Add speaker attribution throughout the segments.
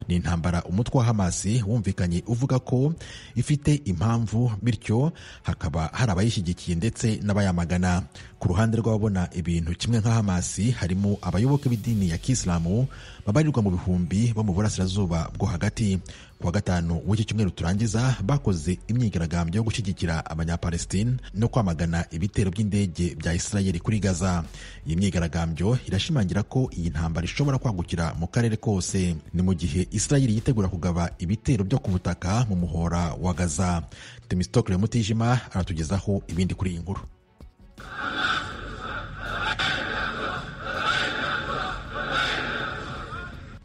Speaker 1: Ni intambara umutwe wa Hamas wumvikanye uvuga ko ifite impamvu, bityo hakaba hari abayishyigikiye ndetse n'abayamagana. Ku ruhande rw'ababona ibintu kimwe nka Hamas harimo abayoboke b'idini ya Kisilamu babarirwa mu bihumbi bo mu burasirazuba bwo hagati. Kuwa gatanu w'iki cyumweru turangiza bakoze imyigaragambyo yo gushyigikira abanyapalestine no kwamagana ibitero by'indege bya Israel kuri Gaza. Iyi myigaragambyo irashimangira ko iyi ntambara ishobora kwagukira mu karere kose. Ni mu gihe Israel yitegura kugaba ibitero byo ku butaka mu muhora wa Gaza. Temistokle Mutijima aratugezaho ibindi kuri iyi nkuru.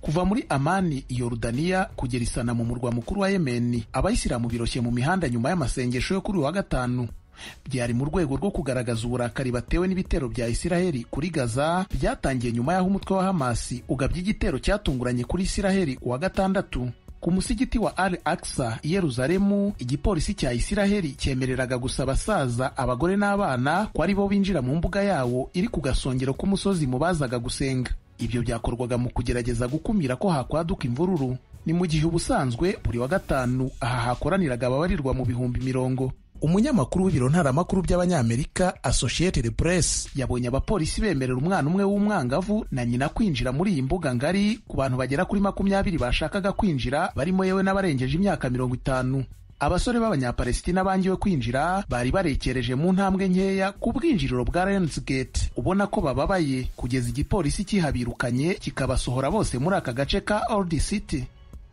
Speaker 2: Kuva muri Amani, Yorodaniya kugera Isana mu murwa mukuru wa Yemeni, abayisilamu biroshye mu mihanda nyuma y'amasengesho yo kuri uyu wa gatanu. Byari mu rwego rwo kugaragaza uburakari batewe n'ibitero bya Isiraheli kuri Gaza byatangiye nyuma y'aho umutwe wa Hamas ugabye igitero cyatunguranye kuri Isiraheli uwa gatandatu. Ku musigiti wa Al-Aqsa i Yeruzalemu, igipolisi cya Isiraheli cyemereraga gusa abasaza, abagore n'abana ko ari bo binjira mu mbuga yawo iri ku gasongero k'umusozi mu bazaga gusenga. Ibyo byakorwaga mu kugerageza gukumira ko hakwaduka imvururu. Ni mu gihe ubusanzwe buri wa gatanu aha hakoraniraga ababarirwa mu bihumbi mirongo. Umunyamakuru w'ibiro ntaramakuru by'Abanyamerika Associated Press yabonye abapolisi bemerera umwana umwe w'umwangavu na nyina kwinjira muri iyi mbuga ngari ku bantu bagera kuri 20 bashakaga kwinjira, barimo yewe n'abarengeje imyaka 50. Abasore b'Abanyapalestina bangiwe kwinjira bari barekereje mu ntambwe nkeya ku bwinjiriro bwa Lions Gate, ubona ko bababaye kugeza igipolisi kihabirukanye kikabasohora bose muri aka gace ka Old City.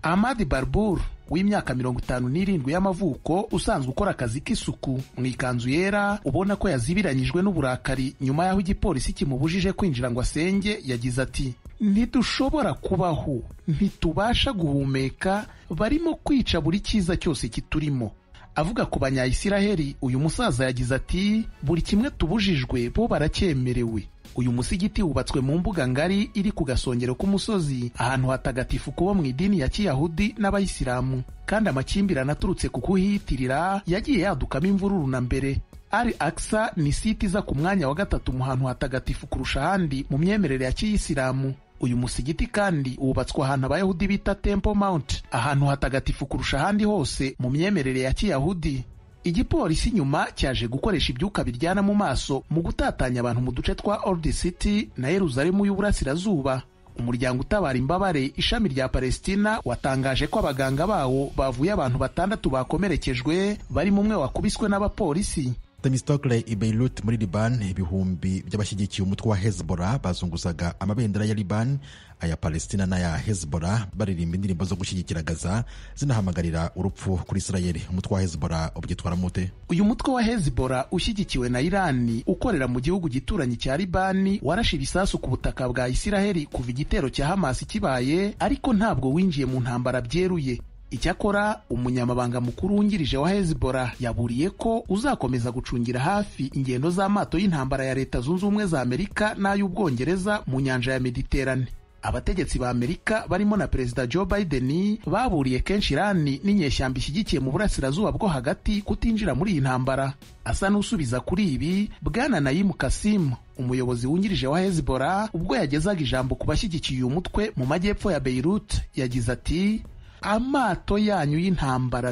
Speaker 2: Ahmad Barbur w'imyaka 57 y'amavuko, usanzwe ukora akazi k'isuku, mu ikanzu yera, ubona ko yazibiranyijwe n'uburakari nyuma y'aho igipolisi kimubujije kwinjira ngo asenge, yagize ati: "Ntidushobora kubaho, ntitubasha guhumeka, barimo kwica buri cyiza cyose kiturimo." Avuga ku Banyayisiraheli, uyu musaza yagize ati: "Buri kimwe tubujijwe bo baracyemerewe." Uyu musigiti wubatswe mu mbuga ngari iri ku gasongero k'umusozi, ahantu hatagatifu kubo mu idini ya Kiyahudi n'Abayisilamu, kandi amakimbirane aturutse ku kuhiyitirira yagiye yadukamo imvururu na mbere. Al-Aqsa ni site iza ku mwanya wa gatatu mu hantu hatagatifu kurusha ahandi mu myemerere ya Kiyisilamu. Uyu musigiti kandi wubatswe ahantu Abayahudi bita Temple Mount, ahantu hatagatifu kurusha ahandi hose mu myemerere ya Kiyahudi. Igipolisi nyuma cyaje gukoresha ibyuka biryana mu maso mu gutatanya abantu mu duce twa Old City na Yeruzalemu y'uburasirazuba. Umuryango utabara imbabare ishami rya Palestina watangaje ko abaganga bawo bavuye abantu 6 bakomerekejwe, barimo umwe wakubiswe n'abapolisi.
Speaker 1: Temistokle i Beirut muri Liban, ibihumbi by'abashyigikiye umutwe wa Hezbollah bazunguzaga amabendera ya Liban, aya Palestina n'aya Hezbollah, baririmba indirimbo zo gushyigikira Gaza zinahamagarira urupfu kuri Israel. Umutwe wa Hezbollah ubyitwara mute?
Speaker 2: Uyu mutwe wa Hezbollah ushyigikiwe na Irani ukorera mu gihugu gituranyi cya Libani warashe ibisasu ku butaka bwa Isiraheli kuva igitero cya Hamas kibaye, ariko ntabwo winjiye mu ntambara byeruye. Icyakora umunyamabanga mukuru wungirije wa Hezbollah yaburiye ko uzakomeza gucungira hafi ingendo z'amato y'intambara ya Leta Zunze Ubumwe za Amerika n'ay'Ubwongereza mu nyanja ya Mediterane. Abategetsi ba Amerika barimo na Perezida Joe Biden baburiye kenshi Irani n'inyeshyamba ishyigikiye mu burasirazuba bwo hagati kutinjira muri iyi ntambara. Asa n'usubiza kuri ibi, Bwana Naim Qasim, umuyobozi wungirije wa Hezbollah, ubwo yagezaga ijambo ku bashyigikiye uyu mutwe mu majyepfo ya Beirut, yagize ati: "Amato yanyu y'intambara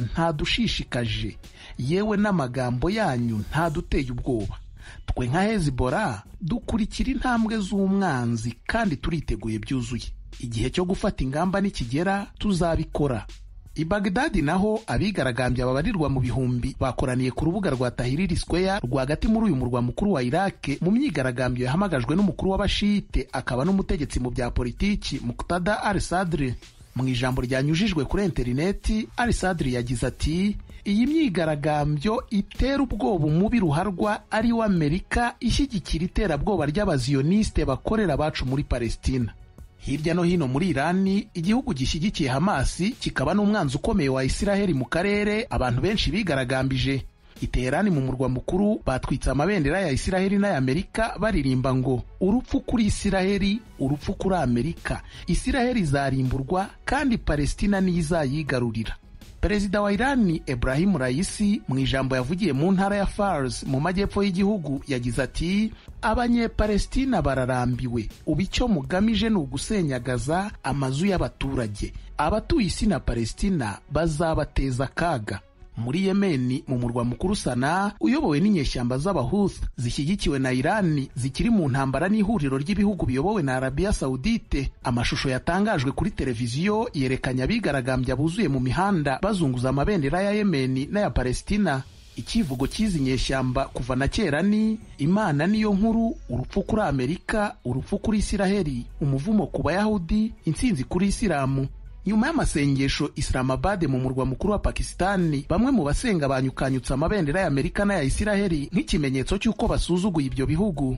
Speaker 2: ntadushishikaje, yewe n'amagambo yanyu ntaduteye ubwoba. Twe nka Hezbollah dukurikira intambwe z'umwanzi kandi turiteguye byuzuye. Igihe cyo gufata ingamba nikigera tuzabikora." I Baghdad naho abigaragambya babarirwa mu bihumbi bakoraniye ku rubuga rwa Tahrir Square rwagati muri uyu murwa mukuru wa Iraq mu myigaragambyo yahamagajwe n'umukuru w'abashite akaba n'umutegetsi mu bya politiki Muqtada al-Sadr. Mu ijambo ryanyujijwe kuri interineti, al-Sadr yagize ati: "Iyi myigaragambyo itera ubwoba umubi ruharwa ari we Amerika ishyigikira iterabwoba ry'abazioniste bakorera abacu muri Palestina." Hirya no hino muri Irani, igihugu gishyigikiye Hamas kikaba n'umwanzi ukomeye wa Isiraheli mu karere, abantu benshi bigaragambije. I Teherani mu murwa mukuru batwitse amabendera ya Isiraheli n'aya Amerika baririmba ngo: "Urupfu kuri Isiraheli, urupfu kuri Amerika. Isiraheli izarimburwa kandi Palestina niyo izayigarurira." Perezida wa Irani Ebrahim Raisi mu ijambo yavugiye mu ntara ya Fars mu majyepfo y'igihugu yagize ati Abanyepalestina bararambiwe, ubu icyo mugamije ni ugusenyagaza amazu y'abaturage. Abatuye isi na Palestina bazabateza akaga. Muri Yemeni mu murwa mukuru Sanaa, uyobowe n'inyeshyamba z'Abahuth zishyigikiwe na Irani zikiri mu ntambara n'ihuriro ry'ibihugu biyobowe na Arabia Saudite, amashusho yatangajwe kuri televiziyo yerekanye abigaragambya buzuye mu mihanda bazunguza amabendera ya Yemeni n'aya Palestina. Ikivugo cy'izi nyeshyamba kuva na kera ni Imana niyo nkuru, urupfu kuri Amerika, urupfu kuri Isiraheli, umuvumo ku Bayahudi, intsinzi kuri Isilamu. Nyuma y'amasengesho Islamabad mu murwa mukuru wa Pakistani, bamwe mu basenga banyukanyutse amabendera ya Amerika n'aya Isiraheli nk'ikimenyetso cy'uko basuzuguye ibyo bihugu.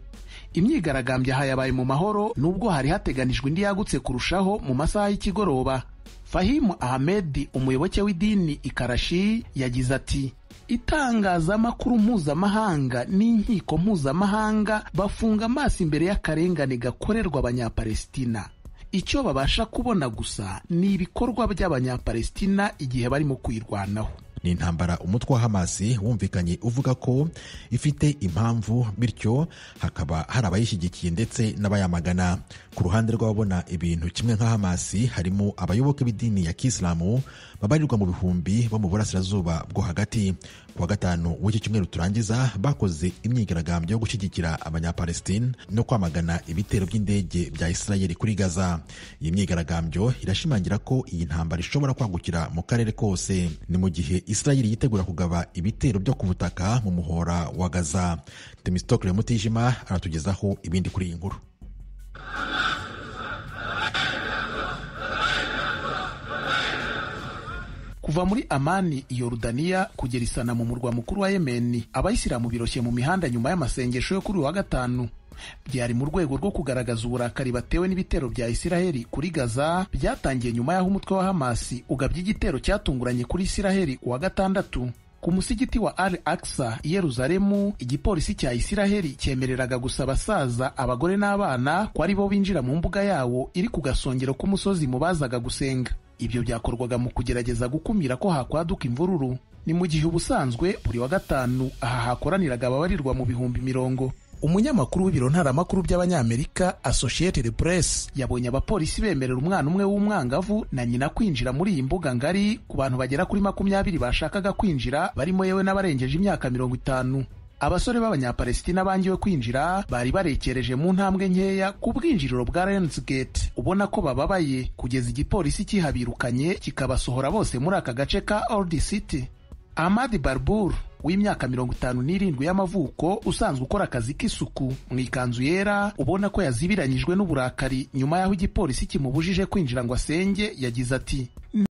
Speaker 2: Imyigaragambyo yabaye mu mahoro nubwo hari hateganijwe indi yagutse kurushaho mu masaha y'ikigoroba. Fahim Ahmed, umuyoboke w'idini i Karachi, yagize ati itangazamakuru mpuzamahanga n'inkiko mpuzamahanga bafunga amaso imbere y'akarengane gakorerwa Abanyapalestina. Icyo babasha kubona gusa ni ibikorwa by'Abanyapalestina igihe barimo kwirwanaho.
Speaker 1: Ni intambara umutwe wa Hamasi wumvikanye uvuga ko ifite impamvu, bityo hakaba hari abayishyigikiye ndetse n'abayamagana. Ku ruhande rw'ababona ibintu kimwe nka Hamasi harimo abayoboke b'idini ya Kisilamu babarirwa mu bihumbi bo mu burasirazuba bwo hagati. Ku wa gatanu w'iki cyumweru turangiza bakoze imyigaragambyo yo gushyigikira Abanyapalestina no kwamagana ibitero by'indege bya Isirayeli kuri Gaza. Iyi myigaragambyo irashimangira ko iyi ntambara ishobora kwagukira mu karere kose. Ni mu gihe Isirayeli yitegura kugaba ibitero byo ku butaka mu muhora wa Gaza. Temistokle Mutijima aratugezaho ibindi kuri iyi nkuru.
Speaker 2: Kuva muri Amani Yorodaniya kugera i Sanaa mu murwa mukuru wa Yemeni, abayisilamu biroshye mu mihanda nyuma y'amasengesho yo kuri uyu wa gatanu. Byari mu rwego rwo kugaragaza uburakari batewe n'ibitero bya Isiraheli kuri Gaza byatangiye nyuma y'aho umutwe wa Hamasi ugabye igitero cyatunguranye kuri Isiraheli ku wa gatandatu. Ku musigiti wa Al-Aqsa i Yeruzalemu, igipolisi cya Isiraheli cyemereraga gusa abasaza, abagore n'abana ko ari bo binjira mu mbuga yawo iri ku gasongero k'umusozi mu bazaga gusenga. Ibyo byakorwaga mu kugerageza gukumira ko hakwaduka imvururu. Ni mu gihe ubusanzwe buri wa gatanu aha hakoraniraga ababarirwa mu bihumbi mirongo. Umunyamakuru w'ibiro ntaramakuru by'Abanyamerika Associated Press yabonye abapolisi bemerera umwana umwe w'umwangavu na nyina kwinjira muri iyi mbuga ngari ku bantu bagera kuri 20 bashakaga kwinjira, barimo yewe n'abarengeje imyaka 50. Abasore b'Abanyapalestina bangiwe kwinjira bari barekereje mu ntambwe nkeya ku bwinjiriro bwa Lions Gate, ubona ko bababaye kugeza igipolisi kihabirukanye kikabasohora bose muri aka gace ka Old City. Ahmad Barbur w'imyaka 57 y'amavuko, usanzwe ukora akazi k'isuku, mu ikanzu yera, ubona ko yazibiranyijwe n'uburakari nyuma y'aho igipolisi kimubujije kwinjira ngo asenge, yagize ati